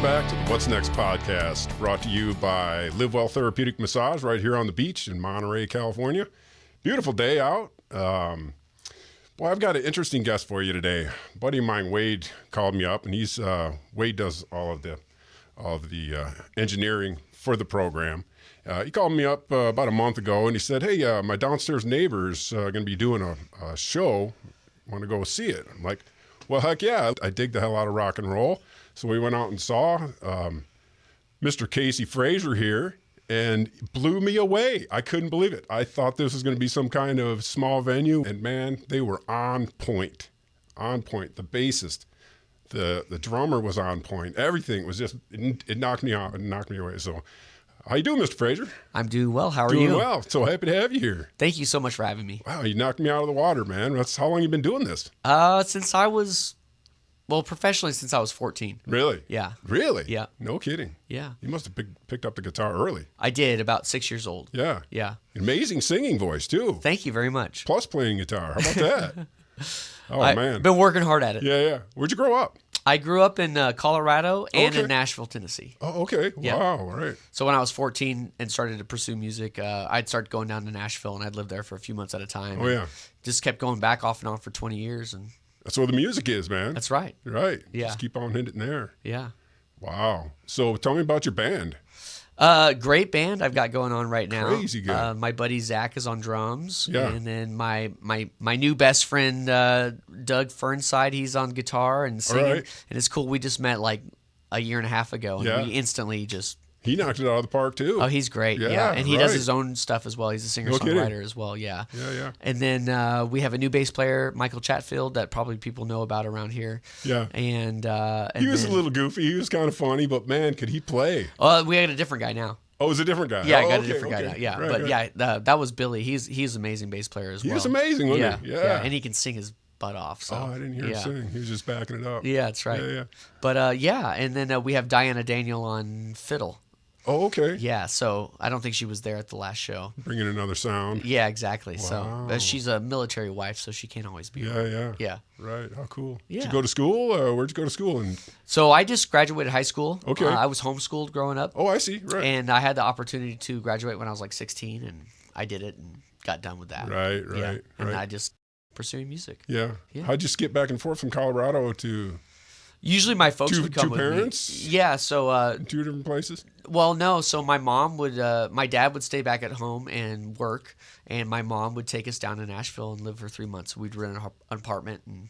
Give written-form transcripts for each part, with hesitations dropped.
back to the What's Next podcast, brought to you by Live Well Therapeutic Massage right here on the beach in Monterey, California. Beautiful day out. Well, I've got an interesting guest for you today. A buddy of mine, Wade, called me up, and Wade does all of the engineering for the program. He called me up about a month ago, and he said, "Hey, my downstairs neighbor's going to be doing a show. Want to go see it?" I'm like, "Well, heck yeah! I dig the hell out of rock and roll." So we went out and saw Mr. Casey Frazier here, and blew me away. I couldn't believe it. I thought this was going to be some kind of small venue, and man, they were on point. On point. The bassist, the drummer was on point. Everything was just, it knocked me out. It knocked me away. So, how you doing, Mr. Frazier? I'm doing well. How are you? Doing well. So happy to have you here. Thank you so much for having me. Wow, you knocked me out of the water, man. That's how long you been doing this? Since I was, professionally since I was 14. Really? Yeah. Really? Yeah. No kidding. Yeah. You must have picked up the guitar early. I did, about 6 years old. Yeah. Yeah. Amazing singing voice, too. Thank you very much. Plus playing guitar. How about that? Oh, I've man. been working hard at it. Yeah. Where'd you grow up? I grew up in Colorado and in Nashville, Tennessee. Oh, okay. Yeah. Wow. All right. So when I was 14 and started to pursue music, I'd start going down to Nashville, and I'd live there for a few months at a time. Oh, yeah. Just kept going back off and on for 20 years. And That's where the music is, man. that's right. Right. Yeah. Just keep on hitting there. Yeah. Wow. So tell me about your band. Great band I've got going on right now. Crazy good. My buddy Zach is on drums. Yeah. And then my new best friend, Doug Fernside, he's on guitar and singing. All right. And it's cool. We just met like a year and a half ago, and Yeah. we instantly just... He knocked it out of the park, too. Oh, he's great. Yeah, Yeah. And he does right. his own stuff as well. He's a No kidding. singer-songwriter as well. Yeah. Yeah. And then we have a new bass player, Michael Chatfield, that probably people know about around here. Yeah. And He was then, a little goofy. He was kind of funny, but man, could he play? we got a different guy now. Oh, it was a different guy. Yeah, oh, I got okay, a different guy okay. now. Yeah, Right, but right. yeah, that was Billy. He's an amazing bass player as well. He was amazing, wasn't he? Yeah, and he can sing his butt off. So. Oh, I didn't hear him sing. He was just backing it up. Yeah, that's right. Yeah. But and then we have Diana Daniel on fiddle. Oh, okay. Yeah, so I don't think she was there at the last show. Bringing another sound. Yeah, exactly. Wow. So she's a military wife, so she can't always be around. Yeah. Yeah. Right. How cool. Yeah. Did you go to school? Where'd you go to school? So I just graduated high school. Okay. I was homeschooled growing up. Oh, I see. Right. And I had the opportunity to graduate when I was like 16, and I did it and got done with that. Right. Yeah. And I just pursuing music. Yeah. How'd you skip back and forth from Colorado to Usually my folks would come two with parents? me. Yeah, so two different places? well, no, so my dad would stay back at home and work, and my mom would take us down to Nashville and live for 3 months. We'd rent an apartment and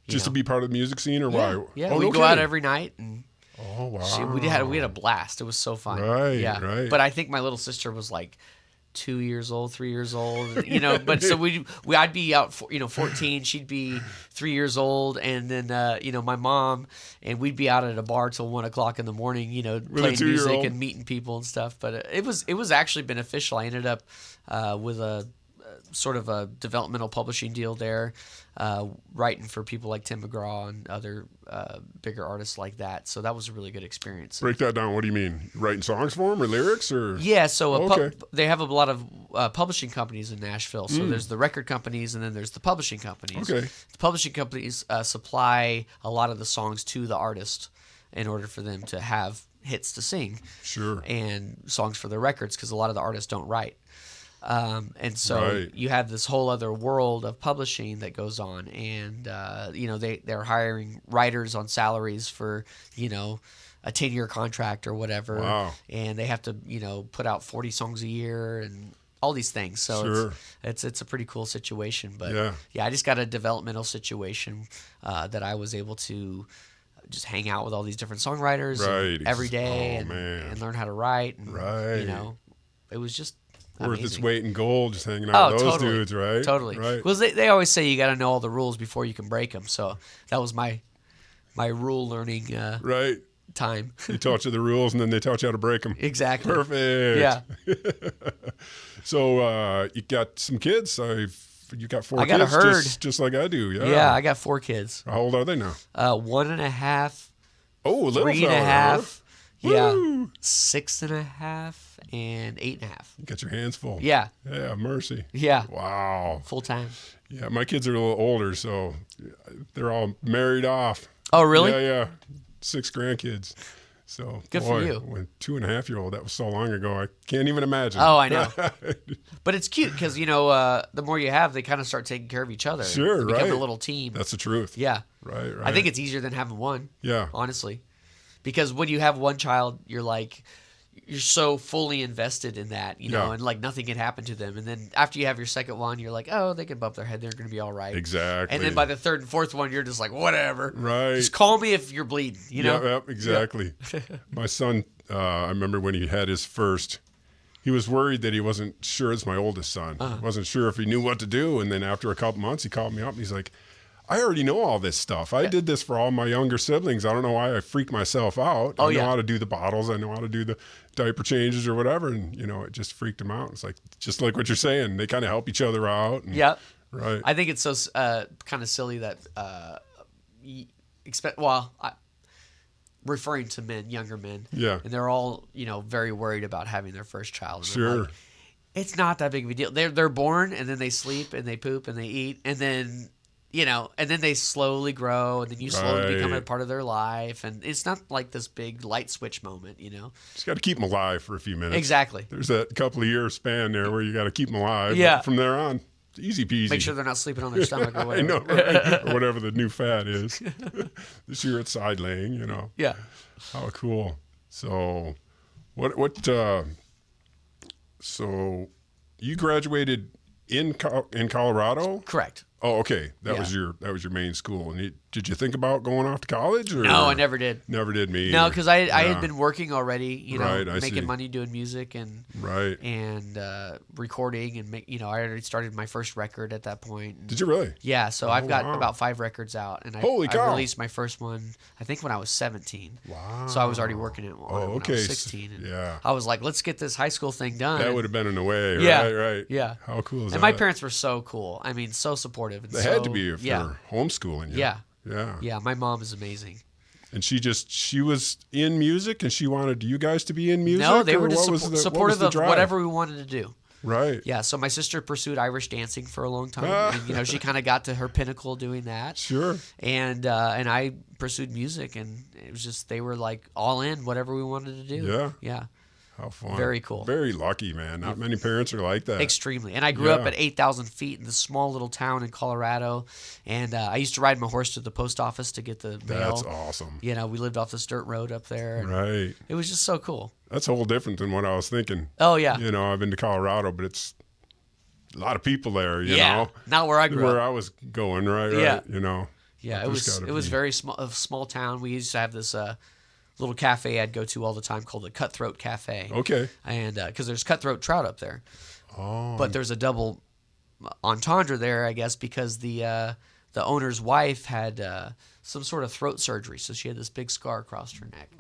Just to be part of the music scene, or why? Yeah, Oh, we'd no go out kidding. every night and Oh, wow. we had a blast. It was so fun. Right, yeah. right. But I think my little sister was like 2 years old, 3 years old, but so I'd be out, 14, she'd be 3 years old. And then, my mom, and we'd be out at a bar till 1 o'clock in the morning, playing music and meeting people and stuff. But it was actually beneficial. I ended up, with a sort of a developmental publishing deal there, writing for people like Tim McGraw and other bigger artists like that. So that was a really good experience. Break that down. What do you mean? Writing songs for them or lyrics? Or Yeah, so Okay. they have a lot of publishing companies in Nashville. So there's the record companies, and then there's the publishing companies. Okay. The publishing companies supply a lot of the songs to the artist in order for them to have hits to sing. Sure. And songs for their records, because a lot of the artists don't write. And so Right. you have this whole other world of publishing that goes on, and they're hiring writers on salaries for a 10-year contract or whatever. Wow. And they have to put out 40 songs a year and all these things. So Sure. it's a pretty cool situation. But Yeah. I just got a developmental situation that I was able to just hang out with all these different songwriters Right. every day Oh, man. and learn how to write. And, Right. it was just Worth its amazing. weight in gold, just hanging out with those totally. dudes, right? Totally. Right. Because they always say you got to know all the rules before you can break them. So that was my rule learning Right. time. They taught you the rules, and then they taught you how to break them. Exactly. Perfect. Yeah. So you got some kids. You got 4 I got kids, a herd. just like I do. Yeah. Yeah, I got 4 kids. How old are they now? 1.5, Oh, a little 3.5, yeah, Woo! 6.5, and 8.5. You got your hands full. Yeah, Yeah, mercy. yeah, Wow. full time. Yeah, my kids are a little older, so they're all married off. Oh, really? Yeah. 6 grandkids. So Good boy, for you. When 2.5-year-old, that was so long ago. I can't even imagine. Oh, I know. But it's cute because, the more you have, they kind of start taking care of each other. Sure, They become right. a little team. That's the truth. Yeah. Right. I think it's easier than having one. Yeah. Honestly. Because when you have one child, you're so fully invested in that, and like nothing can happen to them. And then after you have your second one, you're like, oh, they can bump their head. They're going to be all right. Exactly. And then by the third and fourth one, you're just like, whatever. Right. Just call me if you're bleeding, Yep, exactly. Yeah. My son, I remember when he had his first, he was worried that he wasn't sure. It's my oldest son. Wasn't sure if he knew what to do. And then after a couple months, he called me up and he's like, I already know all this stuff. I did this for all my younger siblings. I don't know why I freaked myself out. I know how to do the bottles. I know how to do the diaper changes or whatever. And, it just freaked him out. It's like, just like what you're saying, they kind of help each other out. And, yeah. Right. I think it's so kind of silly that referring to men, younger men. Yeah. And they're all, very worried about having their first child. And Sure. like, it's not that big of a deal. They're born and then they sleep and they poop and they eat and then and then they slowly grow, and then you slowly become a part of their life, and it's not like this big light switch moment, Just got to keep them alive for a few minutes. Exactly. There's that couple of year span there where you got to keep them alive. Yeah. But from there on, it's easy peasy. Make sure they're not sleeping on their stomach or whatever. I know, right? Or whatever the new fad is. This year it's side laying, Yeah. How cool. So, so you graduated in Colorado? Correct. Oh, okay. That was your main school. And did you think about going off to college? Or? No, I never did. Never did me. No, because I had been working already, Right, I making see. money doing music and Right. and recording and I already started my first record at that point. Did you really? Yeah, so I've got wow. about 5 records out, and Holy I cow. released my first one I think when I was 17. Wow. So I was already working it when I okay. was 16. And Yeah. I was like, let's get this high school thing done. That would have been in a way. Yeah, Right. yeah. How cool is that? And my parents were so cool. I mean, so supportive. And They had to be if yeah. they're homeschooling you. Yeah. Yeah. Yeah, my mom is amazing. And she was in music and she wanted you guys to be in music? No, they were or just what was the supportive of drive? whatever we wanted to do. Right. Yeah, so my sister pursued Irish dancing for a long time. And, she kind of got to her pinnacle doing that. Sure. And I pursued music, and it was just they were like all in whatever we wanted to do. Yeah. Yeah. How fun. Very cool. Very lucky, man. Not many parents are like that. Extremely. And I grew up at 8,000 feet in this small little town in Colorado. And I used to ride my horse to the post office to get the mail. That's awesome. We lived off this dirt road up there. And Right. it was just so cool. That's a whole different than what I was thinking. Oh, yeah. I've been to Colorado, but it's a lot of people there, you yeah. know. Not where I grew Where up. I was going, right? Yeah. Yeah, it was very small, a small town. We used to have this little cafe I'd go to all the time called the Cutthroat Cafe. Okay. And because there's cutthroat trout up there. Oh. But there's a double entendre there, I guess, because the owner's wife had some sort of throat surgery, so she had this big scar across her neck,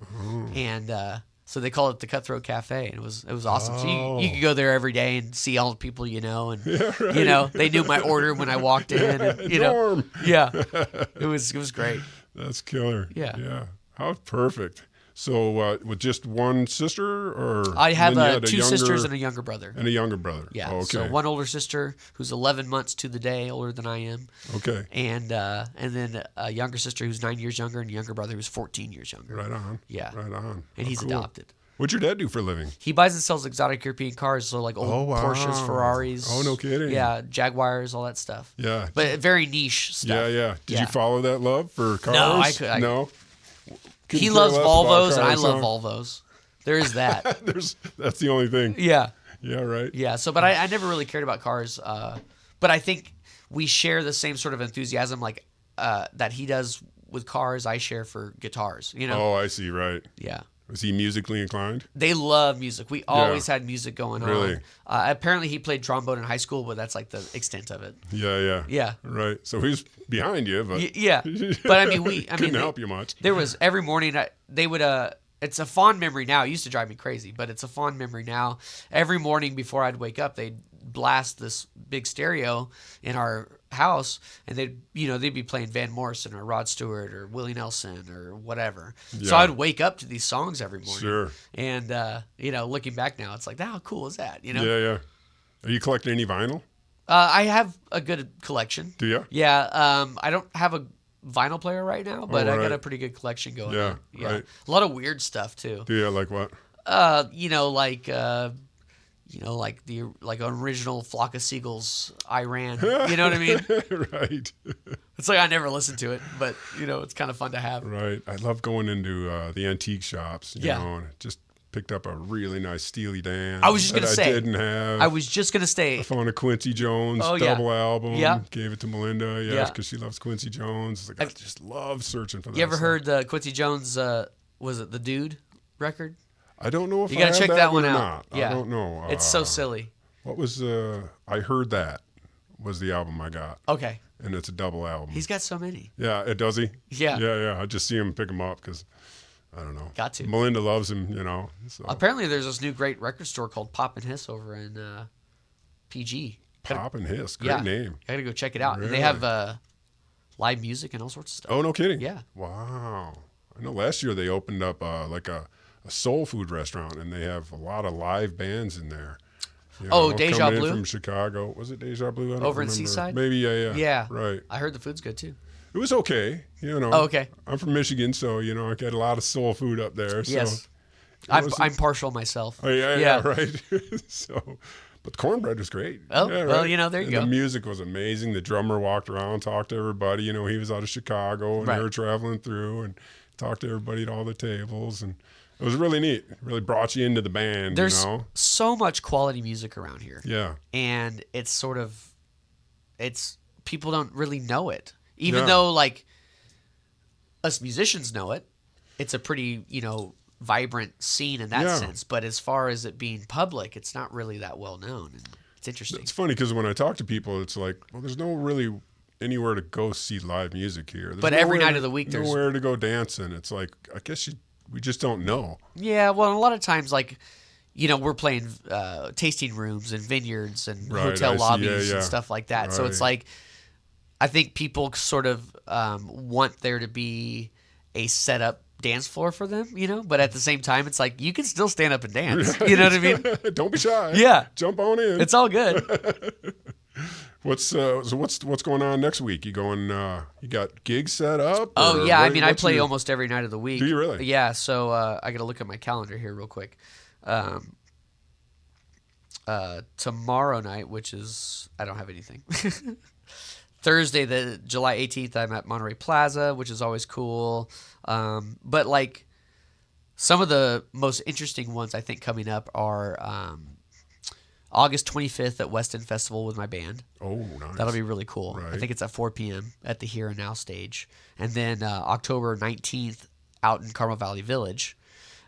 and so they call it the Cutthroat Cafe, and it was awesome. So you could go there every day and see all the people right. They knew my order when I walked in, and Norm. yeah, it was great. That's killer. Yeah. Yeah. How perfect. So with just one sister, or I have then you had 2 sisters and a younger brother. And a younger brother. Yeah. Oh, okay. So one older sister who's 11 months to the day older than I am. Okay. And then a younger sister who's 9 years younger, and a younger brother who's 14 years younger. Right on. Yeah. Right on. And he's cool. adopted. What's your dad do for a living? He buys and sells exotic European cars, so like old Porsches, Ferraris. Oh, no kidding. Yeah, Jaguars, all that stuff. Yeah. But very niche stuff. Yeah. Did you follow that love for cars? No, I could. No. He loves Volvos, and I love Volvos. There is that. That's the only thing. Yeah. Yeah, right. Yeah. So, but I never really cared about cars. But I think we share the same sort of enthusiasm, like that he does with cars. I share for guitars. Oh, I see. Right. Yeah. Was he musically inclined? They love music. We always had music going Really? on. Apparently, he played trombone in high school, but that's like the extent of it. Yeah. Yeah. Right. So he's behind you, but Yeah. But I mean, couldn't help you much. There was every morning they would. It's a fond memory now. It used to drive me crazy, but it's a fond memory now. Every morning before I'd wake up, they'd blast this big stereo in our house, and they'd be playing Van Morrison or Rod Stewart or Willie Nelson or whatever. Yeah. So I'd wake up to these songs every morning. Sure. And looking back now, it's like, how cool is that? Yeah. Are you collecting any vinyl? I have a good collection. Do you? Yeah. I don't have a vinyl player right now, but I got a pretty good collection going on. Yeah. Right. A lot of weird stuff too. Yeah, like what? Like an original Flock of Seagulls I Ran. You know what I mean? Right. It's like I never listened to it, but it's kind of fun to have. Right. I love going into the antique shops, you know, and just picked up a really nice Steely Dan. I was just gonna say. I didn't have. I was just gonna say. I found a Quincy Jones double album. Yeah. Gave it to Melinda. Yes, because she loves Quincy Jones. Like, I just love searching for that. You ever heard the Quincy Jones? Was it the Dude record? I don't know if you gotta check that one out. Not. Yeah. I don't know. It's so silly. What was I heard that was the album I got. Okay. And it's a double album. He's got so many. Yeah, does he? Yeah. Yeah. I just see him pick them up because I don't know. Got to. Melinda loves him, So. Apparently, there's this new great record store called Pop and Hiss over in PG. Pop and Hiss, great name. I gotta go check it out. Really? They have live music and all sorts of stuff. Oh, no kidding. Yeah. Wow. I know last year they opened up like a soul food restaurant, and they have a lot of live bands in there. Deja Blue from Chicago. Was it Deja Blue? I don't over remember. in Seaside. Maybe, yeah. Yeah, right. I heard the food's good too. It was okay, Oh, okay. I'm from Michigan, so I got a lot of soul food up there. So yes, I'm partial myself. Oh yeah, right. But the cornbread was great. Oh, yeah, right. Well, there you go. The music was amazing. The drummer walked around, talked to everybody. He was out of Chicago, and they were traveling through, and talked to everybody at all the tables, and it was really neat. It really brought you into the band. There's so much quality music around here. Yeah, and it's people don't really know it, even though like us musicians know it. It's a pretty vibrant scene in that sense, but as far as it being public, it's not really that well known, and it's interesting. It's funny because when I talk to people, it's like, well, there's no really anywhere to go see live music here. There's every night of the week, there's nowhere to go dancing. It's like, I guess we just don't know. Yeah, well, a lot of times, like, we're playing tasting rooms and vineyards and hotel lobbies and stuff like that. Right. So it's like, I think people sort of want there to be a set up dance floor for them, but at the same time, it's like, you can still stand up and dance. Right. You know what I mean? Don't be shy. Yeah. Jump on in. It's all good. What's going on next week? You going? You got gigs set up? Oh yeah, I play almost every night of the week. Do you really? Yeah. So I got to look at my calendar here real quick. Tomorrow night, which is I don't have anything. Thursday, the July 18th, I'm at Monterey Plaza, which is always cool. But like some of the most interesting ones I think coming up are. August 25th at West End Festival with my band. Oh, nice. That'll be really cool. Right. I think it's at 4 p.m. at the Here and Now stage. And then October 19th out in Carmel Valley Village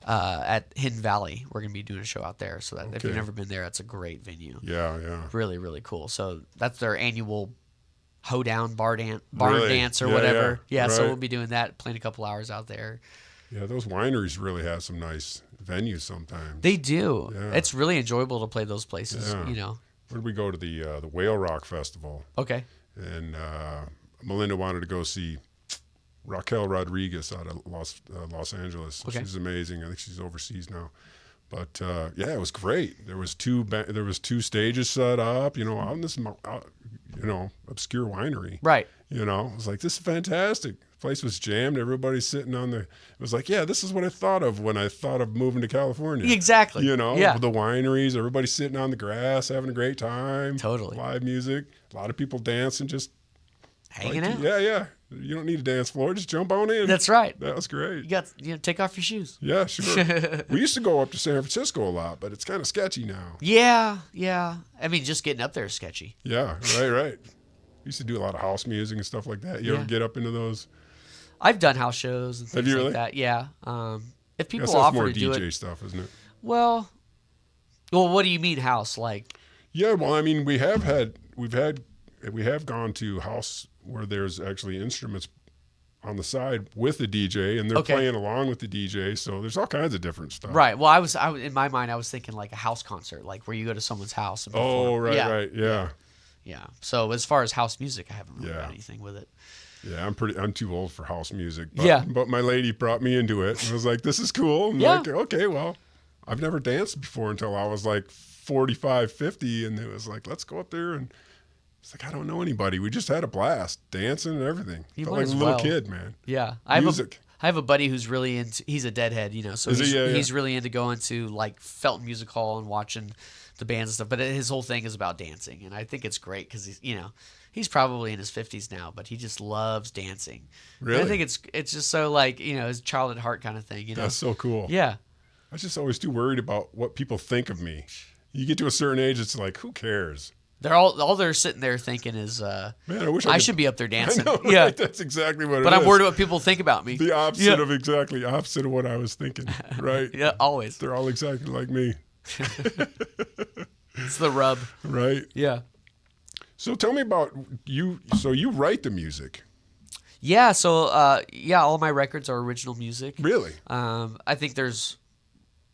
at Hidden Valley. We're going to be doing a show out there. So that if you've never been there, it's a great venue. Yeah. Really, really cool. So that's their annual hoedown barn dance or whatever. Yeah, right. So we'll be doing that, playing a couple hours out there. Yeah, those wineries really have some nice venues sometimes. They do. Yeah. It's really enjoyable to play those places, Where did we go to the Whale Rock Festival? Okay. And Melinda wanted to go see Raquel Rodriguez out of Los Angeles. Okay. She's amazing. I think she's overseas now. But it was great. There was two stages set up, out in this obscure winery. Right. I was like, this is fantastic. The place was jammed. Everybody's sitting it was like, yeah, this is what I thought of when I thought of moving to California. Exactly. The wineries, everybody's sitting on the grass, having a great time. Totally. Live music, a lot of people dancing, just hanging out. Yeah. You don't need a dance floor. Just jump on in. That's right. That was great. You got take off your shoes. Yeah, sure. We used to go up to San Francisco a lot, but it's kind of sketchy now. Yeah. I mean, just getting up there is sketchy. Yeah, right. We used to do a lot of house music and stuff like that. You ever get up into those? I've done house shows and things Have you really? Like that. Yeah. If people offer more to do DJ it, stuff, isn't it? Well, what do you mean house? Like? Yeah, well, I mean, we have gone to house where there's actually instruments on the side with the DJ, and they're playing along with the DJ. So there's all kinds of different stuff. Right. Well, I was in my mind, I was thinking like a house concert, like where you go to someone's house. And perform. Right. Yeah. So as far as house music, I haven't really done anything with it. Yeah, I'm too old for house music. But my lady brought me into it, and I was like, this is cool. I'm like, okay, well, I've never danced before until I was like 45, 50, and it was like, let's go up there and It's like, I don't know anybody. We just had a blast, dancing and everything. You Felt might like as a little well. kid, man. Yeah. Music. I have a buddy who's really into, he's a Deadhead, you know, so he's really into going to like Felton Music Hall and watching the bands and stuff. But his whole thing is about dancing. And I think it's great because he's, you know, he's probably in his 50s now, but he just loves dancing. Really? And I think it's just so like, you know, his child at heart kind of thing, you know. That's so cool. Yeah. I was just always too worried about what people think of me. You get to a certain age, it's like, who cares? They're all they're sitting there thinking is, man, I wish I should be up there dancing. I know, yeah, right? That's exactly what it is. but I'm worried what people think about me. The opposite of exactly opposite of what I was thinking, right? Yeah, always. They're all exactly like me. It's the rub. Right. Yeah. So tell me about you. So you write the music. Yeah. So all my records are original music. Really? I think there's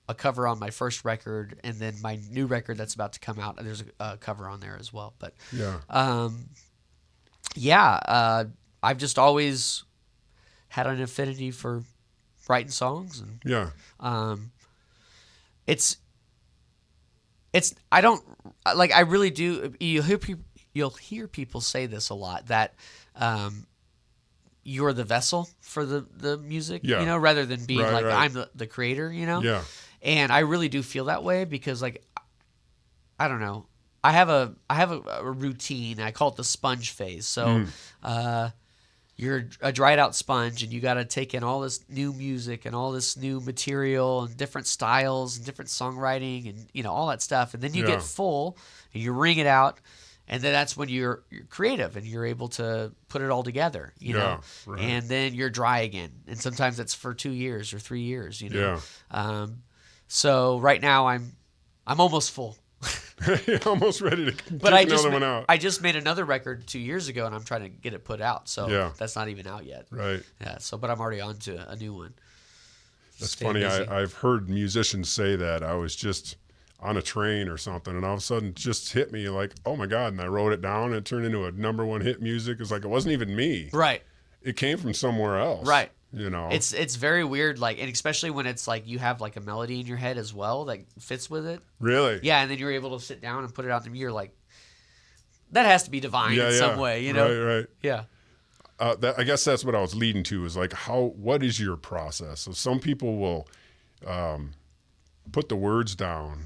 a cover on my first record, and then my new record that's about to come out. There's a cover on there as well. But I've just always had an affinity for writing songs, and it's I don't like, I really do. You'll hear people say this a lot, that you're the vessel for the music, you know, rather than being I'm the creator, you know. Yeah. And I really do feel that way because, like, I don't know. I have a routine. I call it the sponge phase. So you're a dried out sponge, and you got to take in all this new music and all this new material and different styles and different songwriting and, you know, all that stuff. And then you get full and you wring it out. And then that's when you're creative and you're able to put it all together, you know. Right. And then you're dry again. And sometimes it's for 2 years or 3 years, you know. Yeah. So right now I'm almost full. You're almost ready to take another one out. I just made another record 2 years ago, and I'm trying to get it put out. So that's not even out yet. Right. Yeah. So, but I'm already on to a new one. That's funny. I've heard musicians say that. I was just on a train or something, and all of a sudden it just hit me like, oh my God. And I wrote it down, and it turned into a #1 hit music. It's like, it wasn't even me. Right. It came from somewhere else. Right. You know, it's very weird, like, and especially when it's like you have like a melody in your head as well that fits with it. Really? Yeah, and then you're able to sit down and put it out to me. You're like, that has to be divine in some way, you know? Right. Yeah. I guess that's what I was leading to, is like, what is your process? So some people will put the words down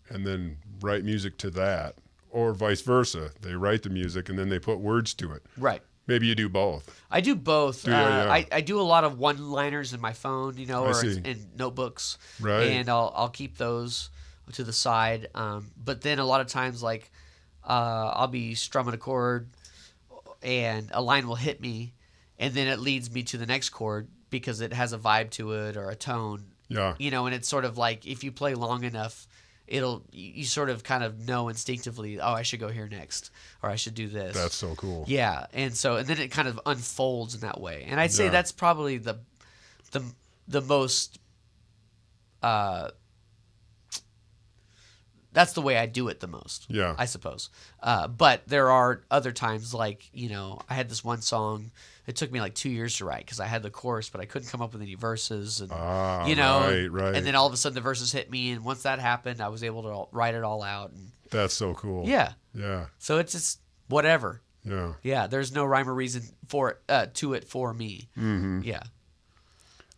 and then write music to that, or vice versa. They write the music and then they put words to it. Right. Maybe you do both. I do both. I do a lot of one-liners in my phone, you know, or in notebooks. Right. And I'll keep those to the side. But then a lot of times, like, I'll be strumming a chord and a line will hit me, and then it leads me to the next chord because it has a vibe to it or a tone. Yeah. You know, and it's sort of like, if you play long enough, you sort of kind of know instinctively, oh, I should go here next, or I should do this. That's so cool. Yeah, and then it kind of unfolds in that way, and I'd say that's probably the most that's the way I do it the most. Yeah, I suppose. But there are other times, like, you know, I had this one song. It took me like 2 years to write because I had the chorus, but I couldn't come up with any verses, and you know, right. And then all of a sudden the verses hit me, and once that happened, I was able to write it all out. And that's so cool. Yeah. Yeah. So it's just whatever. Yeah. Yeah. There's no rhyme or reason for it, to it for me. Mm-hmm. Yeah.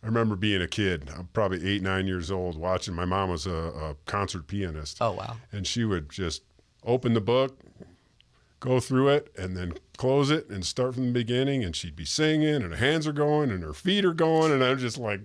I remember being a kid. I'm probably 8, 9 years old, watching. My mom was a concert pianist. Oh wow. And she would just open the book, go through it, and then close it and start from the beginning, and she'd be singing, and her hands are going and her feet are going, and I'm just like,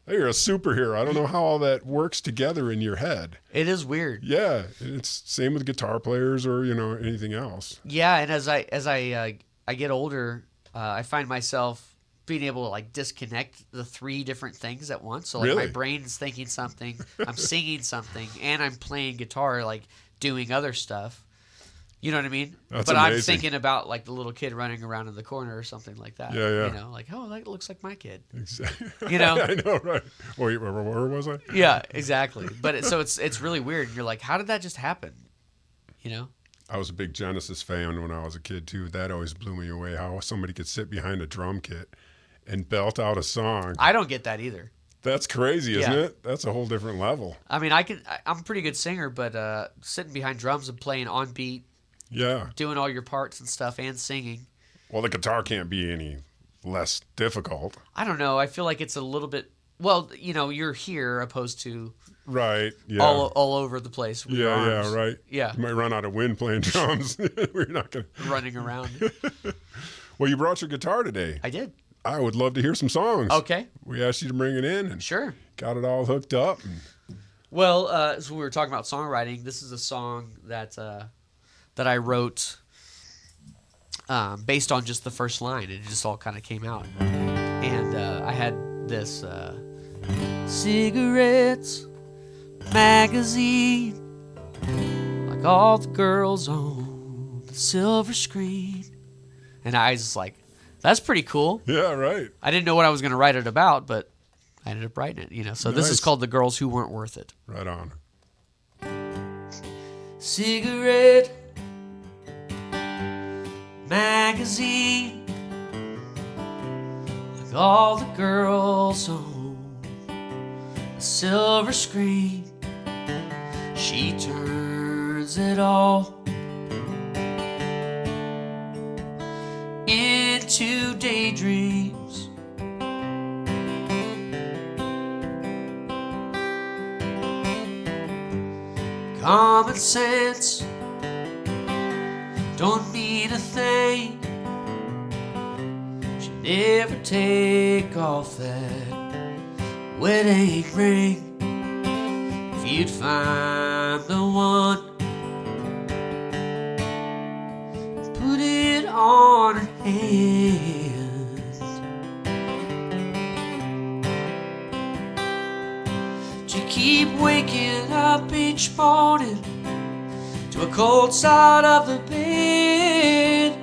hey, you're a superhero. I don't know how all that works together in your head. It is weird. Yeah, it's same with guitar players or, you know, anything else. Yeah, and as I get older, I find myself being able to like disconnect the 3 different things at once. So like my brain's thinking something, I'm singing something, and I'm playing guitar, like doing other stuff. You know what I mean? That's amazing. I'm thinking about like the little kid running around in the corner or something like that. Yeah. You know, like, oh, that looks like my kid. Exactly. You know? I know, right? Wait, where was I? Yeah, exactly. But it's really weird. You're like, how did that just happen? You know? I was a big Genesis fan when I was a kid too. That always blew me away, how somebody could sit behind a drum kit and belt out a song. I don't get that either. That's crazy, isn't it? That's a whole different level. I mean, I'm a pretty good singer, but sitting behind drums and playing on beat, Yeah. doing all your parts and stuff and singing. Well, the guitar can't be any less difficult. I don't know. I feel like it's a little bit. Well, you're here opposed to Right. Yeah. all over the place. With your arms. Yeah. Right. Yeah. You might run out of wind playing drums. We're not gonna Running around. Well, you brought your guitar today. I did. I would love to hear some songs. Okay. We asked you to bring it in and Sure. got it all hooked up. Well, so we were talking about songwriting. This is a song that I wrote based on just the first line. It just all kind of came out. And I had this cigarettes, magazine, like all the girls on the silver screen. And I was like, that's pretty cool. Yeah, right. I didn't know what I was going to write it about, but I ended up writing it, So this is Nice. called The Girls Who Weren't Worth It. Right on. Cigarette, magazine, like all the girls on a silver screen. She turns it all into daydreams. Common sense don't mean a thing. Should never take off that wedding ring. If you'd find the one, put it on her hand. You keep waking up each morning to a cold side of the bed.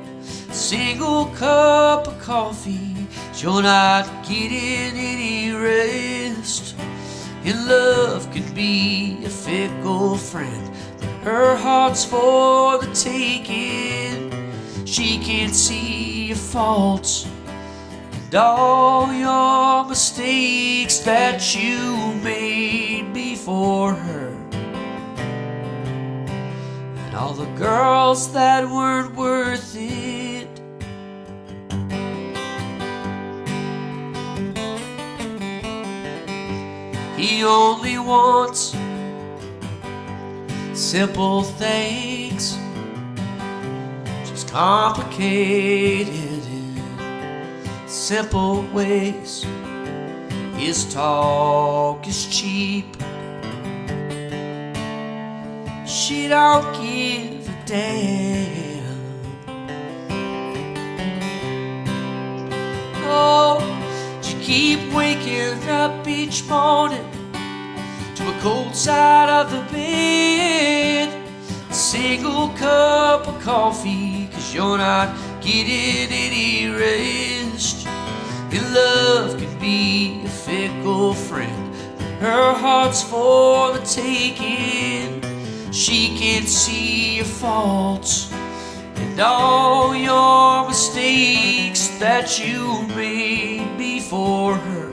A single cup of coffee, you're not getting any rest. And love can be a fickle friend, but her heart's for the taking. She can't see your faults and all your mistakes that you made before her, and all the girls that weren't worth it. He only wants simple things, just complicated in simple ways. His talk is cheap, she don't give a damn. Oh, you keep waking up each morning to a cold side of the bed. A single cup of coffee, 'cause you're not getting any rest. And love can be a fickle friend, but her heart's for the taking. She can't see your faults and all your mistakes that you made before her,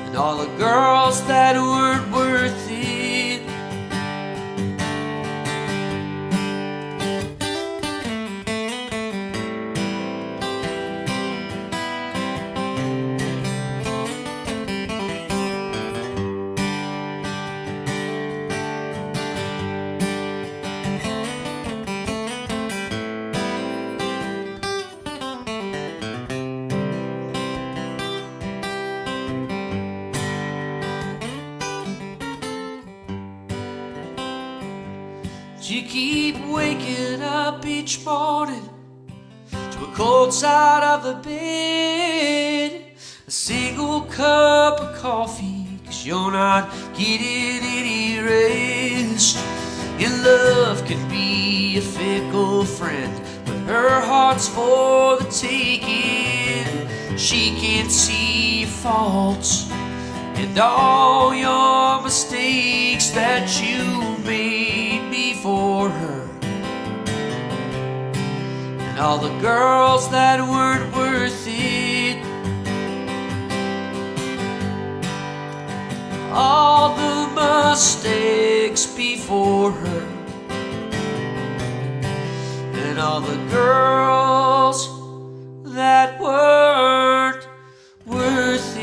and all the girls that weren't worth it. You keep waking up each morning to a cold side of the bed. A single cup of coffee, 'cause you're not getting any rest. And love can be a fickle friend, but her heart's for the taking. She can't see your faults and all your mistakes that you made before her, and all the girls that weren't worth it. All the mistakes before her, all the girls that weren't worth it.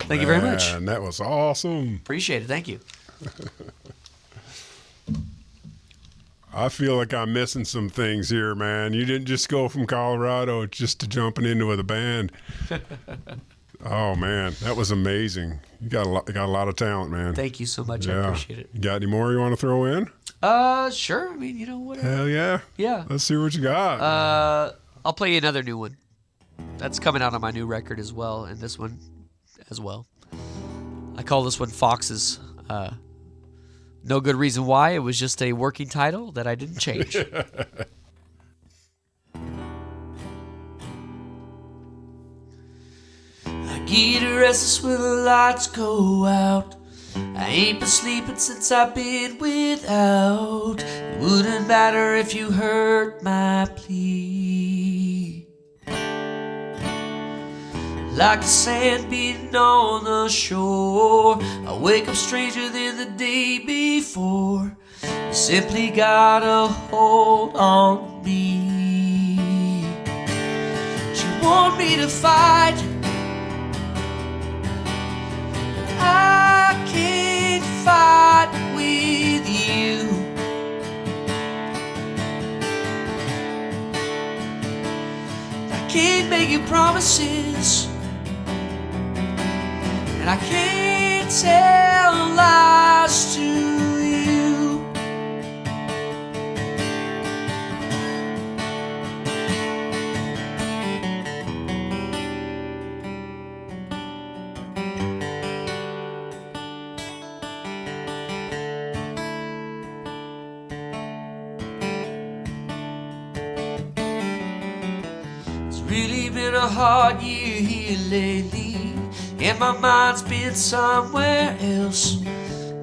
Thank you very much. And that was awesome. Appreciate it. Thank you. I feel like I'm missing some things here, man. You didn't just go from Colorado just to jumping into the band. Oh man, that was amazing. You got a lot of talent, man. Thank you so much. Yeah. I appreciate it. You got any more you want to throw in? Sure. I mean, whatever. Hell yeah. Yeah. Let's see what you got. I'll play you another new one. That's coming out on my new record as well, and this one as well. I call this one Foxes. No good reason why. It was just a working title that I didn't change. I get restless when the lights go out. I ain't been sleeping since I've been without. It wouldn't matter if you heard my plea. Like the sand beating on the shore, I wake up stranger than the day before. You simply got a hold on me. You want me to fight, I can't fight with you. I can't make you promises, and I can't tell lies to you. It's really been a hard year here lately, and my mind's been somewhere else,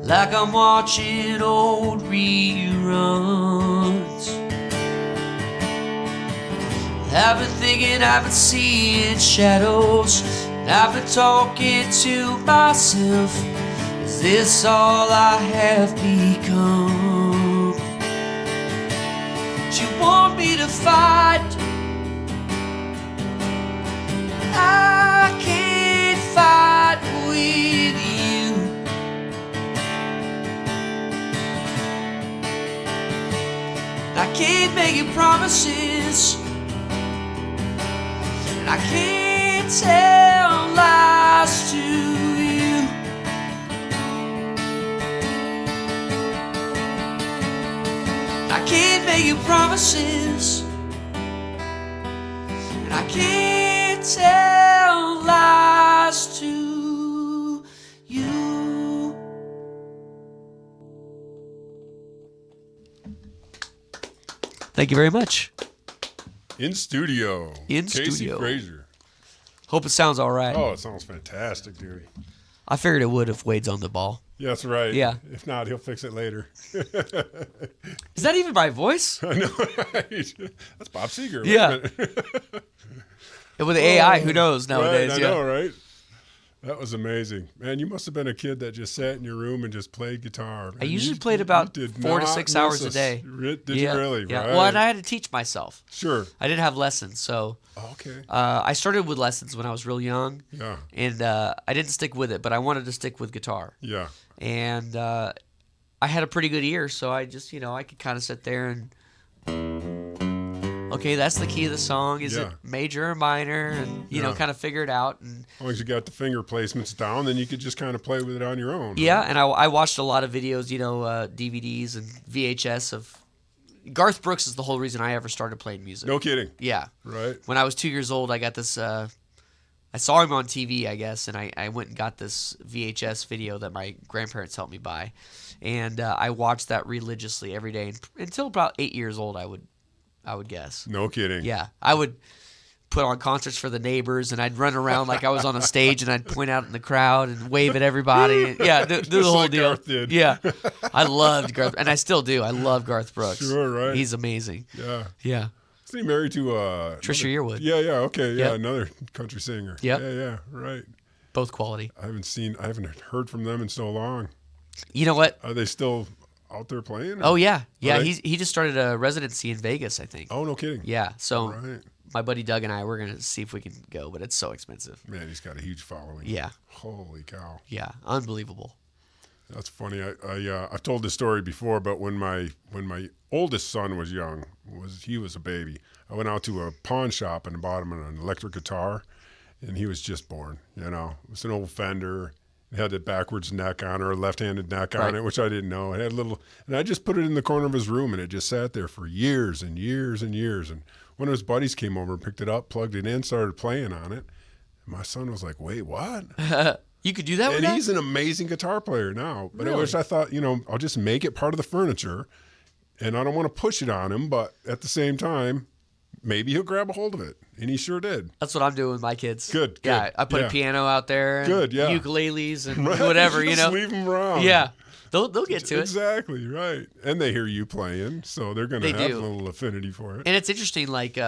like I'm watching old reruns. I've been thinking, I've been seeing shadows, and I've been talking to myself. Is this all I have become? Do you want me to fight? I can't fight with you. I can't make you promises, and I can't tell lies to you. I can't make you promises, and I can't tell lies to you. Thank you very much. In studio. Casey Frazier. Hope it sounds all right. Oh, it sounds fantastic, dude. I figured it would if Wade's on the ball. Yeah, that's right. Yeah. If not, he'll fix it later. Is that even my voice? I know, right? That's Bob Seger. Yeah. And with the AI, who knows nowadays? Right, I yeah. know, right? That was amazing. Man, you must have been a kid that just sat in your room and just played guitar. Man, I usually played about 4 to 6 hours a day. Did you really? Yeah. Right. Well, and I had to teach myself. Sure. I didn't have lessons, so Okay. I started with lessons when I was real young. Yeah. And I didn't stick with it, but I wanted to stick with guitar. Yeah. And I had a pretty good ear, so I just, I could kind of sit there and, okay, that's the key of the song. Is it major or minor? And, kind of figure it out. And as long as you got the finger placements down, then you could just kind of play with it on your own. Yeah, and I watched a lot of videos, DVDs and VHS of Garth Brooks is the whole reason I ever started playing music. No kidding. Yeah. Right. When I was 2 years old, I got this, I saw him on TV, I guess, and I went and got this VHS video that my grandparents helped me buy. And I watched that religiously every day until about 8 years old, I would guess. No kidding. Yeah. I would put on concerts for the neighbors, and I'd run around like I was on a stage, and I'd point out in the crowd and wave at everybody. And, yeah, do the whole like deal. Garth did. Yeah. I loved Garth, and I still do. I love Garth Brooks. Sure, right. He's amazing. Yeah. Yeah. Isn't he married to Trisha Yearwood? Yeah, okay. Yeah, Yep. another country singer. Yep. Yeah, right. Both quality. I haven't heard from them in so long. You know what? Are they still out there playing? Oh yeah, yeah. Are they? He just started a residency in Vegas, I think. Oh, no kidding. Yeah. So Right. my buddy Doug and I, we're gonna see if we can go, but it's so expensive. Man, he's got a huge following. Yeah. Holy cow. Yeah. Unbelievable. That's funny. I've told this story before, but when my oldest son was young, he was a baby, I went out to a pawn shop and bought him an electric guitar, and he was just born. You know, it was an old Fender. It had a backwards neck on, or a left-handed neck on it, which I didn't know. It had a little, and I just put it in the corner of his room, and it just sat there for years and years and years. And one of his buddies came over and picked it up, plugged it in, started playing on it. And my son was like, "Wait, what?" You could do that with And that? he's an amazing guitar player now. But Really? I thought, I'll just make it part of the furniture, and I don't want to push it on him, but at the same time, maybe he'll grab a hold of it. And he sure did. That's what I'm doing with my kids. Good. Yeah, I put yeah. a piano out there. And Good, yeah. ukuleles and Right? whatever, Just leave them around. Yeah, they'll get to it. Exactly, right. And they hear you playing, so they're going to They have do. a little affinity for it. And it's interesting. Like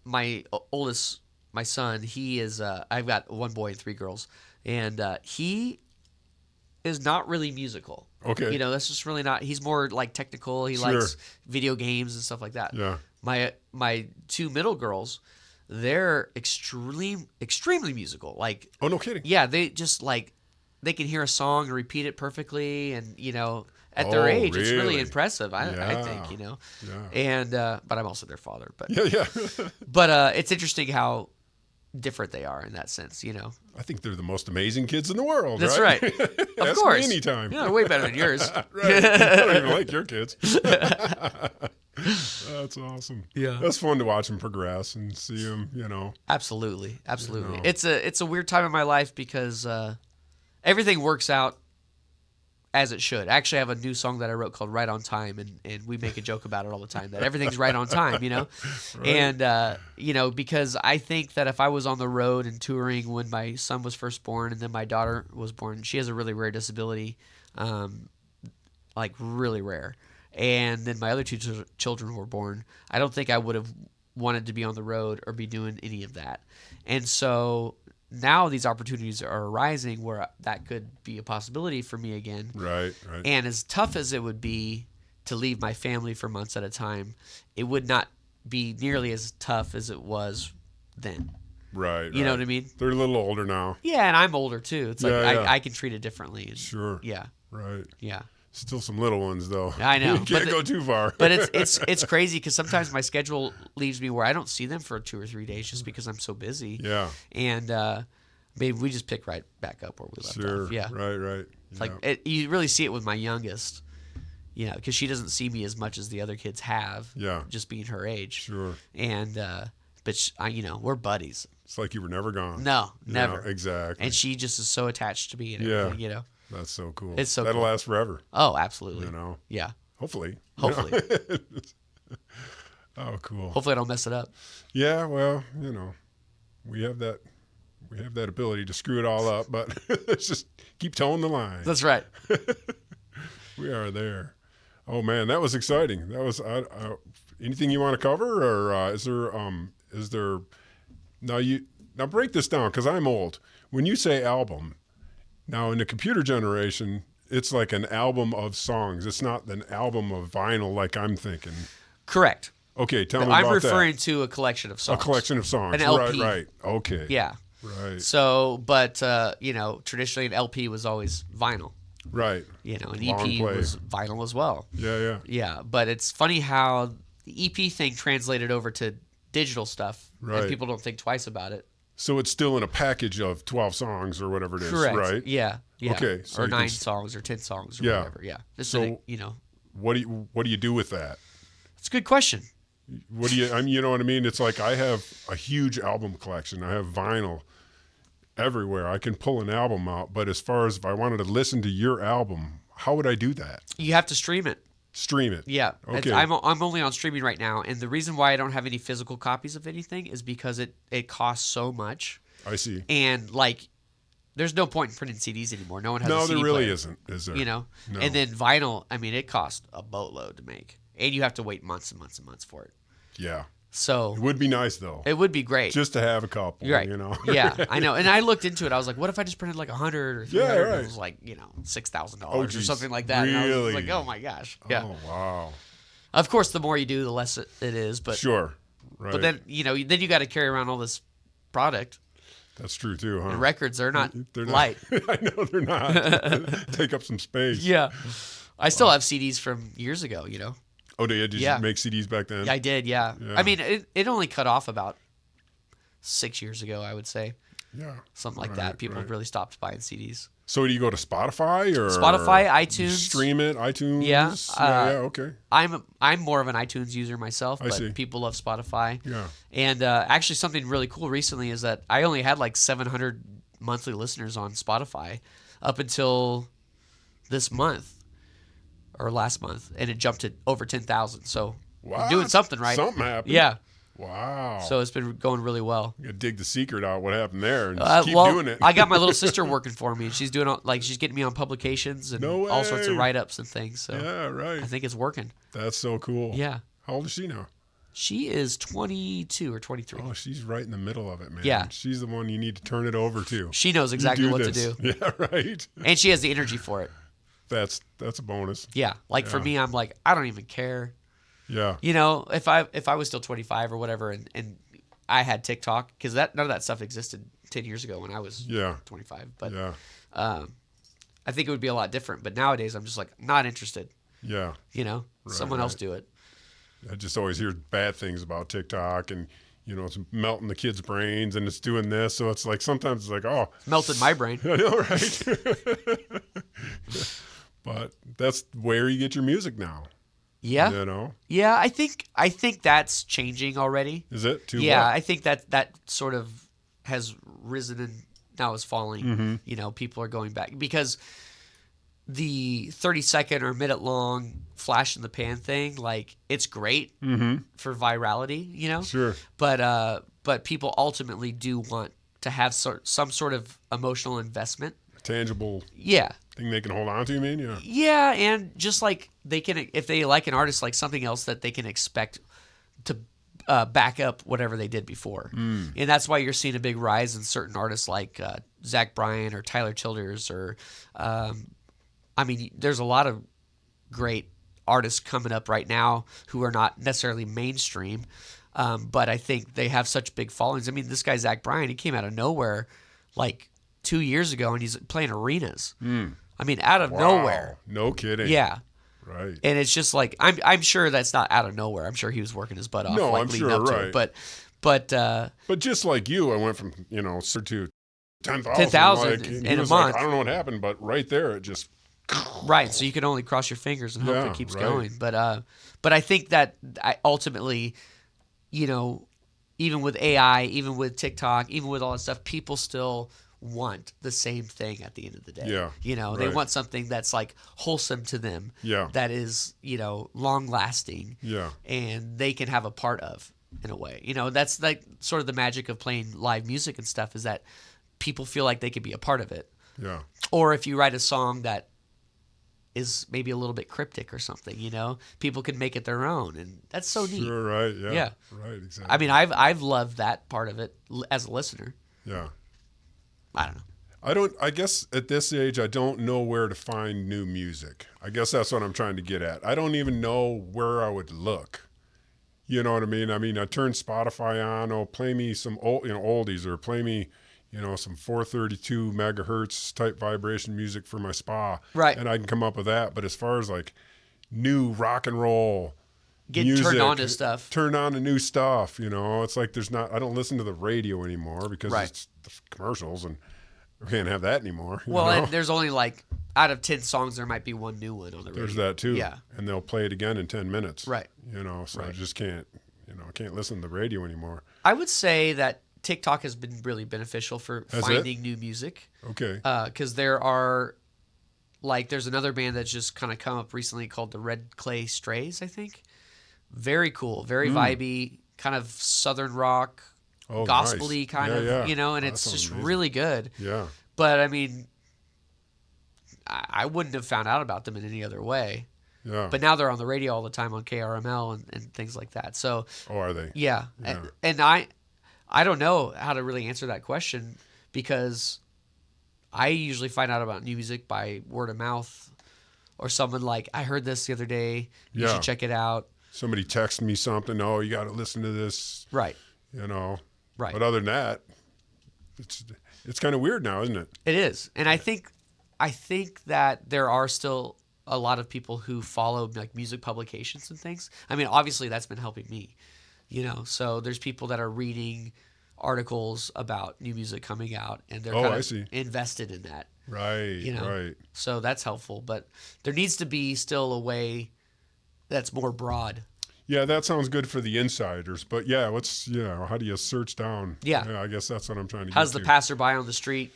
my oldest, my son, he is. I've got one boy and 3 girls, and he is not really musical. Okay. That's just really not. He's more like technical. He Sure. likes video games and stuff like that. Yeah. My 2 middle girls, they're extremely musical. Like, Oh, no kidding. yeah, they just like they can hear a song and repeat it perfectly, and at their Oh, age, it's really really? impressive. I Yeah. think. Yeah. And but I'm also their father. But Yeah. but it's interesting how different they are in that sense. I think they're the most amazing kids in the world, That's right? right. Of Ask course. me anytime. Yeah, they're way better than yours. Right. I don't even like your kids. That's awesome. Yeah. That's fun to watch them progress and see them, Absolutely. It's a weird time in my life because everything works out as it should. Actually, I have a new song that I wrote called Right on Time, and we make a joke about it all the time, that everything's right on time, Right. And, because I think that if I was on the road and touring when my son was first born and then my daughter was born, she has a really rare disability, like really rare. And then my other 2 children were born. I don't think I would have wanted to be on the road or be doing any of that. And so now these opportunities are arising where that could be a possibility for me again. Right. And as tough as it would be to leave my family for months at a time, it would not be nearly as tough as it was then. Right. You know what I mean? They're a little older now. Yeah, and I'm older too. It's like Yeah. I can treat it differently. And, Sure. Yeah. Right. Yeah. Still some little ones, though. I know. You can't go too far. But it's crazy because sometimes my schedule leaves me where I don't see them for 2 or 3 days just because I'm so busy. Yeah. And maybe we just pick right back up where we left Sure. off. Yeah. Right. It's like you really see it with my youngest, because she doesn't see me as much as the other kids have. Yeah. Just being her age. Sure. And but we're buddies. It's like you were never gone. No, never. Yeah, exactly. And she just is so attached to me and Yeah. everything. That's so cool. It's so That'll cool. last forever. Oh, absolutely. Yeah. Hopefully. Hopefully. Oh, cool. Hopefully I don't mess it up. Yeah, well, we have that ability to screw it all up, but let's just keep towing the line. That's right. We are there. Oh man, that was exciting. That was anything you want to cover, or is there now break this down because I'm old. When you say album, now in the computer generation, it's like an album of songs. It's not an album of vinyl like I'm thinking. Correct. Okay, tell me I'm about referring that. to a collection of songs. A collection of songs. An LP. Right. Okay. Yeah. Right. So, but traditionally an LP was always vinyl. Right. An Long EP play. was vinyl as well. Yeah. Yeah, but it's funny how the EP thing translated over to digital stuff, Right. and people don't think twice about it. So it's still in a package of 12 songs or whatever it is, Correct. right? Yeah. Okay, so or you 9 can songs or 10 songs or Yeah. whatever. Yeah. Just So- What do you do with that? it's a good question. What do you? You know what I mean? It's like I have a huge album collection. I have vinyl everywhere. I can pull an album out, but as far as if I wanted to listen to your album, how would I do that? You have to stream it. Stream it. Yeah. Okay. I'm only on streaming right now, and the reason why I don't have any physical copies of anything is because it costs so much, I see. and there's no point in printing CDs anymore. No one has a No, CD there really player, isn't, is there? No. No. And then vinyl, it costs a boatload to make, and you have to wait months and months and months for it. Yeah. So It would be nice though. it would be great. Just to have a couple, Right. you know. Yeah, I know. And I looked into it. I was like, what if I just printed like 100 or 300? Yeah, And right. it was like, $6,000 Oh, or geez. something like that. And I was Really? like, oh my gosh. Yeah. Oh, wow. Of course, the more you do, the less it is. But Sure. Right. but then then you got to carry around all this product. That's true too, huh? And records are not They're not, light. I know they're not. Take up some space. Yeah. I still have CDs from years ago. Oh, did you Yeah. make CDs back then? I did. Yeah. Yeah. I mean, it only cut off about 6 years ago, I would say. Yeah. Something like Right, that. People right. really stopped buying CDs. So do you go to Spotify or Spotify, you iTunes. stream it, iTunes? Yeah, Yeah, okay. I'm more of an iTunes user myself, I but see. people love Spotify. Yeah. And actually, something really cool recently is that I only had like 700 monthly listeners on Spotify up until this month or last month, and it jumped to over 10,000. So Wow. I'm doing something right. Something happened. Yeah. Wow. So it's been going really well. You gotta dig the secret out what happened there and just keep doing it. I got my little sister working for me, and she's doing she's getting me on publications and No all sorts of way. write-ups and things. So Yeah, right. I think it's working. That's so cool. Yeah. How old is she now? She is 22 or 23. Oh, she's right in the middle of it, man. Yeah. She's the one you need to turn it over to. She knows You exactly what this. to do. Yeah, right. And she has the energy for it. That's a bonus. Yeah. Like for Yeah. me, I'm like, I don't even care. Yeah. If I was still 25 or whatever and I had TikTok, because none of that stuff existed 10 years ago when I was Yeah. 25. But Yeah. I think it would be a lot different. But nowadays, I'm just like, not interested. Yeah. Someone else right. do it. I just always hear bad things about TikTok and it's melting the kids' brains and it's doing this. So it's like sometimes it's like, oh, Melted my brain. I know, right? But that's where you get your music now. Yeah. Yeah, I think that's changing already. Is it too? Yeah, what? I think that sort of has risen and now is falling. Mm-hmm. People are going back because the 30-second or minute-long flash in the pan thing, like it's great for virality, Sure. But people ultimately do want to have some sort of emotional investment. Tangible Yeah. thing they can hold on to, you mean? Yeah. Yeah, and just like they can, if they like an artist, like something else that they can expect to back up whatever they did before. And that's why you're seeing a big rise in certain artists like Zach Bryan or Tyler Childers or, there's a lot of great artists coming up right now who are not necessarily mainstream, but I think they have such big followings. I mean, this guy Zach Bryan, he came out of nowhere like 2 years ago, and he's playing arenas. I mean, out of nowhere. No kidding. Yeah. Right. And it's just like I'm sure that's not out of nowhere. I'm sure he was working his butt off. No, like, I'm leading sure, up to right. it. But just like you, I went from to 10,000 10,000 he in a was month. Like, I don't know what happened, but right there, it just right, so you can only cross your fingers and hope Yeah, it keeps right. going. But I think that ultimately, even with AI, even with TikTok, even with all that stuff, people still want the same thing at the end of the day. Yeah, They right. want something that's like wholesome to them. Yeah. That is, long lasting. Yeah. And they can have a part of in a way. That's like sort of the magic of playing live music and stuff is that people feel like they could be a part of it. Yeah. Or if you write a song that is maybe a little bit cryptic or something, people can make it their own, and that's so neat. Sure, right. Yeah. Yeah. Right, exactly. I mean, I've loved that part of it as a listener. Yeah. I don't know. I guess at this age, I don't know where to find new music. I guess that's what I'm trying to get at. I don't even know where I would look. You know what I mean? I turn Spotify on, play me some old, oldies, or play me, some 432 megahertz type vibration music for my spa. Right. And I can come up with that. But as far as like new rock and roll, Get music, turned on to stuff. Turn on to new stuff, it's like I don't listen to the radio anymore because Right. it's the commercials and we can't have that anymore. Well, you know? and there's only like out of 10 songs, there might be one new one on the radio. There's that too. Yeah. And they'll play it again in 10 minutes. Right. So I Right. just can't, I can't listen to the radio anymore. I would say that TikTok has been really beneficial for Has finding new music. Okay. Because there's another band that's just kind of come up recently called the Red Clay Strays, I think. Very cool, very vibey, kind of southern rock, Oh, gospel-y nice. kind Yeah, of, yeah. and That it's sounds just amazing. really good. Yeah. But I mean, I wouldn't have found out about them in any other way. Yeah. But now they're on the radio all the time on KRML and things like that. So. Oh, are they? Yeah. And I don't know how to really answer that question because I usually find out about new music by word of mouth or someone like, I heard this the other day. You should check it out. Somebody texted me something. Oh, you got to listen to this. Right. You know. Right. But other than that, it's kind of weird now, isn't it? It is. And I think that there are still a lot of people who follow like music publications and things. I mean, obviously that's been helping me, you know. So there's people that are reading articles about new music coming out and they're kind of invested in that. Right. You know? Right. So that's helpful, but there needs to be still a way that's more broad. Yeah, that sounds good for the insiders, but yeah, how do you search down? Yeah. I guess that's what I'm trying to How's get the to. passerby on the street?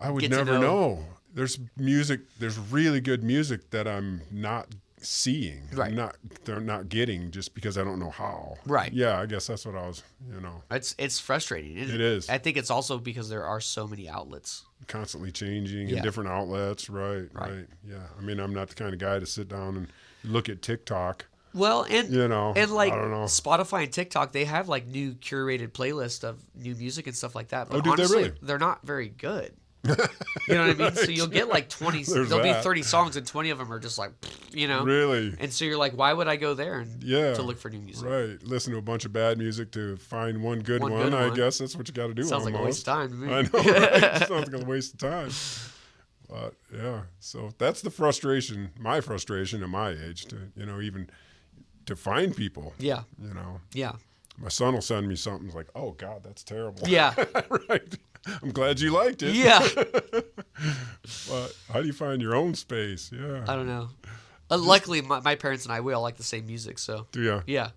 I would never know. There's really good music that I'm not seeing. Right. They're not getting just because I don't know how. Right. Yeah, I guess that's what I was, It's frustrating. It is. I think it's also because there are so many outlets. Constantly changing in different outlets. Right. Yeah. I mean, I'm not the kind of guy to sit down and look at TikTok. Well, and like I don't know. Spotify and TikTok, they have like new curated playlists of new music and stuff like that. But do honestly, they really? They're not very good. You know what I mean? So you'll get like 20, there'll be 30 songs and 20 of them are just like, Really? And so you're like, why would I go there to look for new music? Right. Listen to a bunch of bad music to find one good one. I guess that's what you got to do. Sounds like a waste of time to me. I know, right? Sounds like a waste of time. But yeah, so that's the frustration, my frustration at my age to, even to find people. Yeah. Yeah. My son will send me something. It's like, oh God, that's terrible. Yeah. Right. I'm glad you liked it. Yeah. But how do you find your own space? Yeah. I don't know. Luckily, my parents and we all like the same music. So. Do you? Yeah.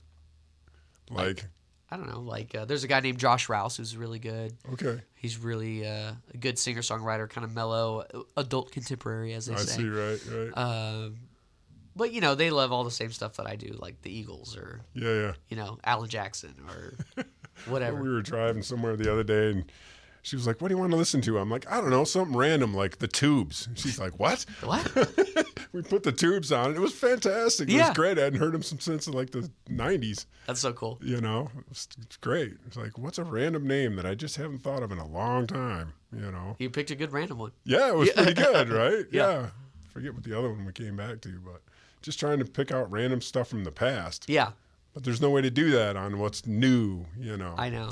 Like I don't know. Like there's a guy named Josh Rouse who's really good. Okay. He's really a good singer-songwriter, kind of mellow, adult contemporary, as they say. I see. Right. But they love all the same stuff that I do, like the Eagles or Alan Jackson or whatever. We were driving somewhere the other day, and she was like, "What do you want to listen to?" I'm like, "I don't know, something random like the Tubes." And she's like, "What?" What? We put the Tubes on. It was fantastic. It was great. I hadn't heard them since like the '90s. That's so cool. It's great. It's like, what's a random name that I just haven't thought of in a long time? You picked a good random one. Yeah, it was pretty good, right? Yeah. Forget what the other one we came back to, but just trying to pick out random stuff from the past. Yeah. But there's no way to do that on what's new, I know.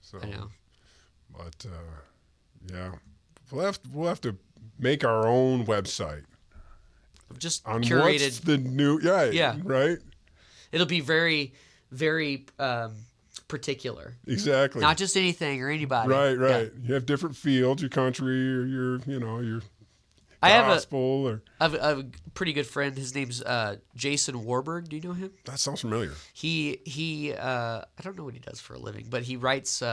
So, I know. But we'll have to make our own website. Just on curated. What's the new? Yeah. Right. It'll be very, very particular. Exactly. Not just anything or anybody. Right. Yeah. You have different fields, your country or your gospel. I have a pretty good friend. His name's Jason Warburg. Do you know him? That sounds familiar. He I don't know what he does for a living, but he writes.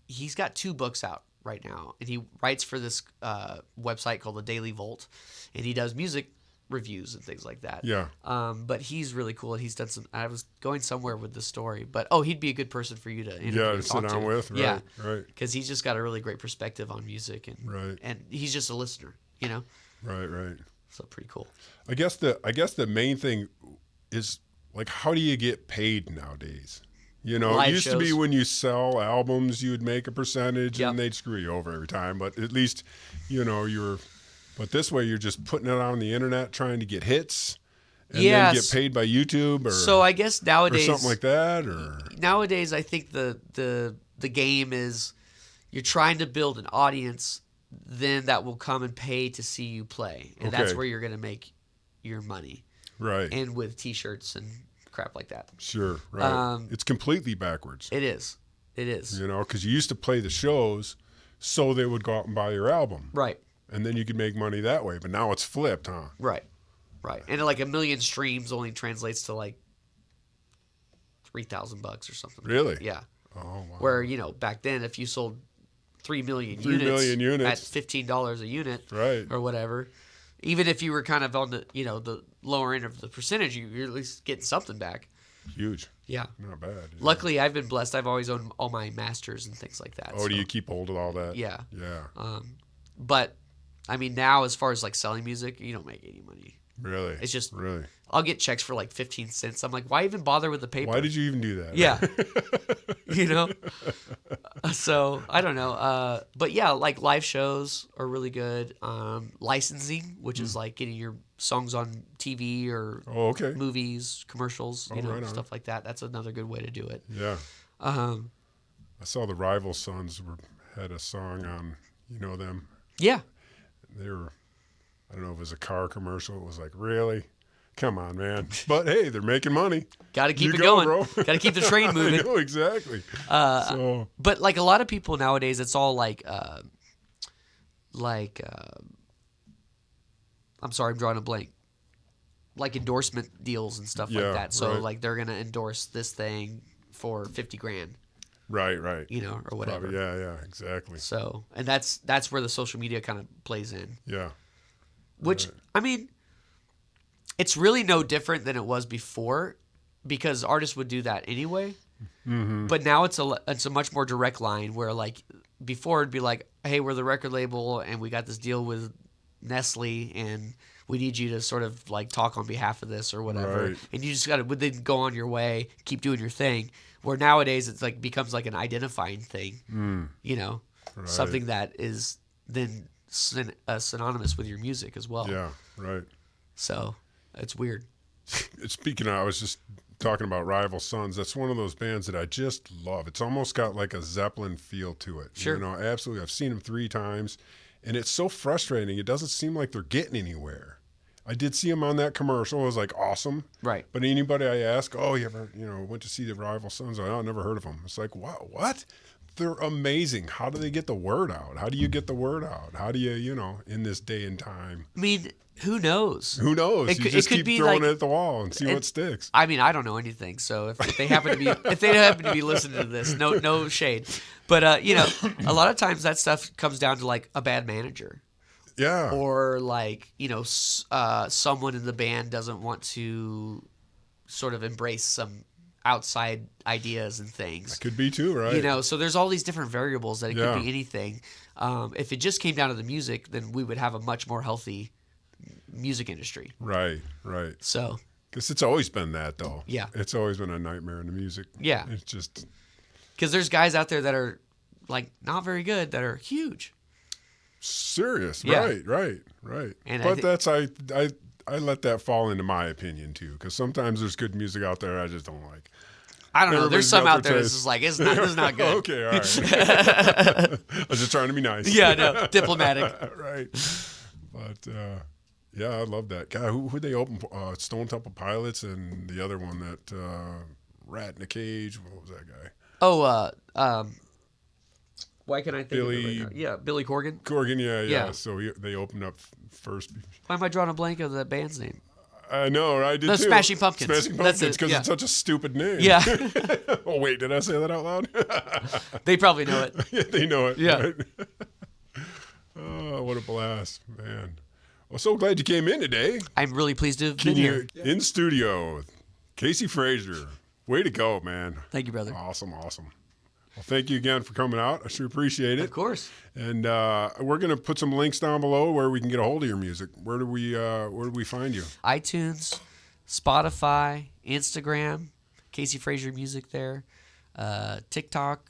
He's got 2 books out right now, and he writes for this website called the Daily Volt, and he does music reviews and things like that. Yeah. But he's really cool, and he's done some. I was going somewhere with this story, but he'd be a good person for you to interview and sit down with. Right, right. Because he's just got a really great perspective on music, and he's just a listener, Right. So pretty cool. I guess the main thing is like, how do you get paid nowadays? Live it used shows. to be when you sell albums, you would make a percentage, Yep. and they'd screw you over every time. But at least, but this way you're just putting it on the internet, trying to get hits, and then get paid by YouTube, or so I guess nowadays or something like that, or nowadays I think the game is you're trying to build an audience, then that will come and pay to see you play, and that's where you're going to make your money, right? And with T-shirts and crap like that. Sure, right. It's completely backwards. It is. Because you used to play the shows so they would go out and buy your album. Right. And then you could make money that way. But now it's flipped, huh? Right. And like 1 million streams only translates to like $3,000 or something. Really? Yeah. Oh, wow. Where, back then if you sold 3 million units at $15 a unit, right, or whatever, even if you were kind of on the the lower end of the percentage, you're at least getting something back. Huge. Yeah. Not bad. Yeah. Luckily, I've been blessed. I've always owned all my masters and things like that. Oh, so. Do you keep hold of all that? Yeah. Yeah. But I mean, now as far as like selling music, you don't make any money. Really? It's just really. I'll get checks for like 15 cents. I'm like, why even bother with the paper? Why did you even do that? Yeah. You know? So, I don't know. But yeah, like live shows are really good. Licensing, which is like getting your songs on TV or okay. movies, commercials, you know, right on. stuff like that. That's another good way to do it. Yeah. I saw the Rival Sons had a song on, you know them? Yeah. They were, I don't know if it was a car commercial. It was like, really? Come on, man. But hey, they're making money. Got to keep it going. Bro. Got to keep the train moving. I know, exactly. But like a lot of people nowadays, it's all like I'm sorry, I'm drawing a blank. Like endorsement deals and stuff like that. So right. like they're going to endorse this thing for $50,000. Right. You know, or whatever. Probably, yeah, exactly. So, and that's where the social media kind of plays in. Yeah. Which, I mean, it's really no different than it was before because artists would do that anyway. Mm-hmm. But now it's a much more direct line where like before it'd be like, hey, we're the record label and we got this deal with Nestle and we need you to sort of like talk on behalf of this or whatever. Right. And you just got to then go on your way, keep doing your thing. Where nowadays it's like becomes like an identifying thing, you know, something that is then synonymous with your music as well. Yeah, right. So it's weird. Speaking of, I was just talking about Rival Sons. That's one of those bands that I just love. It's almost got like a Zeppelin feel to it. Sure. You know, absolutely. I've seen them 3 times, and it's so frustrating. It doesn't seem like they're getting anywhere. I did see them on that commercial. It was like awesome. Right. But anybody I ask, oh, you ever, went to see the Rival Sons? Oh, I never heard of them. It's like, wow, what? They're amazing. How do they get the word out? How do you get the word out? How do you, in this day and time? I mean, who knows? Who knows? You just keep throwing it at the wall and see what sticks. I mean, I don't know anything. So if they happen to be listening to this, no shade. But a lot of times that stuff comes down to like a bad manager. Yeah. Or like, someone in the band doesn't want to sort of embrace some outside ideas and things. That could be too, right? So there's all these different variables that it could be anything. If it just came down to the music, then we would have a much more healthy music industry. Right. So. Because it's always been that, though. Yeah. It's always been a nightmare in the music. Yeah. It's just. Because there's guys out there that are like not very good that are huge. Serious, yeah. right. And but I let that fall into my opinion too, because sometimes there's good music out there I just don't like. I don't know. There's some out there that's just like this is not good. Okay, all right. I was just trying to be nice. Yeah, no, diplomatic. Right. But yeah, I love that guy. Who they open? Stone Temple Pilots and the other one that Rat in a Cage. What was that guy? Oh, why can I think of it right now? Yeah, Billy Corgan. Corgan, yeah. So they opened up first. Why am I drawing a blank of that band's name? I know, right? I did the too. Smashing Pumpkins. Smashing Pumpkins, because it's such a stupid name. Yeah. Oh, wait, did I say that out loud? They probably know it. Yeah, they know it. Yeah. Right? Oh, what a blast, man. Well, so glad you came in today. I'm really pleased to have been here. In studio, Casey Frazier. Way to go, man. Thank you, brother. Awesome. Well, thank you again for coming out. I sure appreciate it. Of course. And we're going to put some links down below where we can get a hold of your music. Where do we find you? iTunes, Spotify, Instagram, Casey Frazier Music there, TikTok.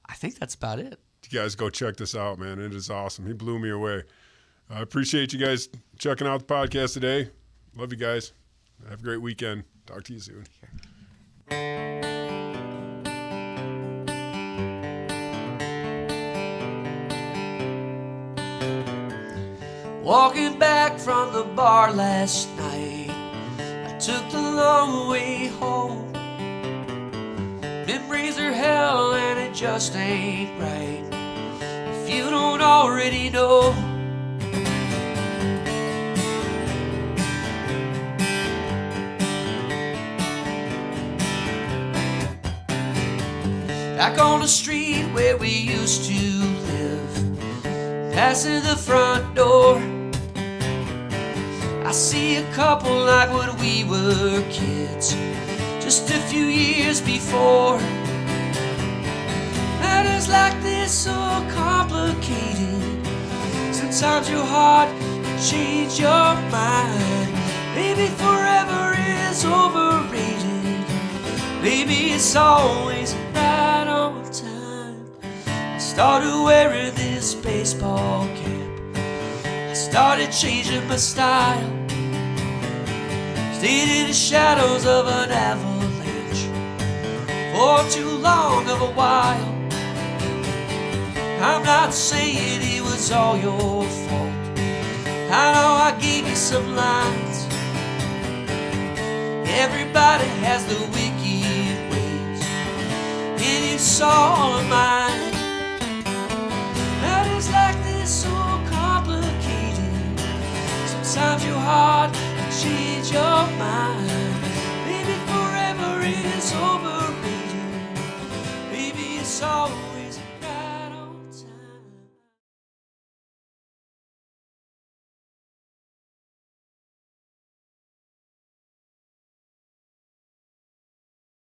I think that's about it. You guys go check this out, man. It is awesome. He blew me away. I appreciate you guys checking out the podcast today. Love you guys. Have a great weekend. Talk to you soon. Walking back from the bar last night, I took the long way home. Memories are hell and it just ain't right if you don't already know. Back on the street where we used to live, passing the front door, I see a couple like when we were kids, just a few years before. Matters like this so complicated, since Sometimes your heart can change your mind. Maybe forever is overrated. Maybe it's always right on time. I started wearing this baseball cap. I started changing my style. Stayed in the shadows of an avalanche for too long of a while. I'm not saying it was all your fault. I know I gave you some lines. Everybody has the wicked ways, and you saw all of mine. Now it's like this, so complicated. Sometimes your heart can change your mind. Maybe forever is overrated. Maybe it's all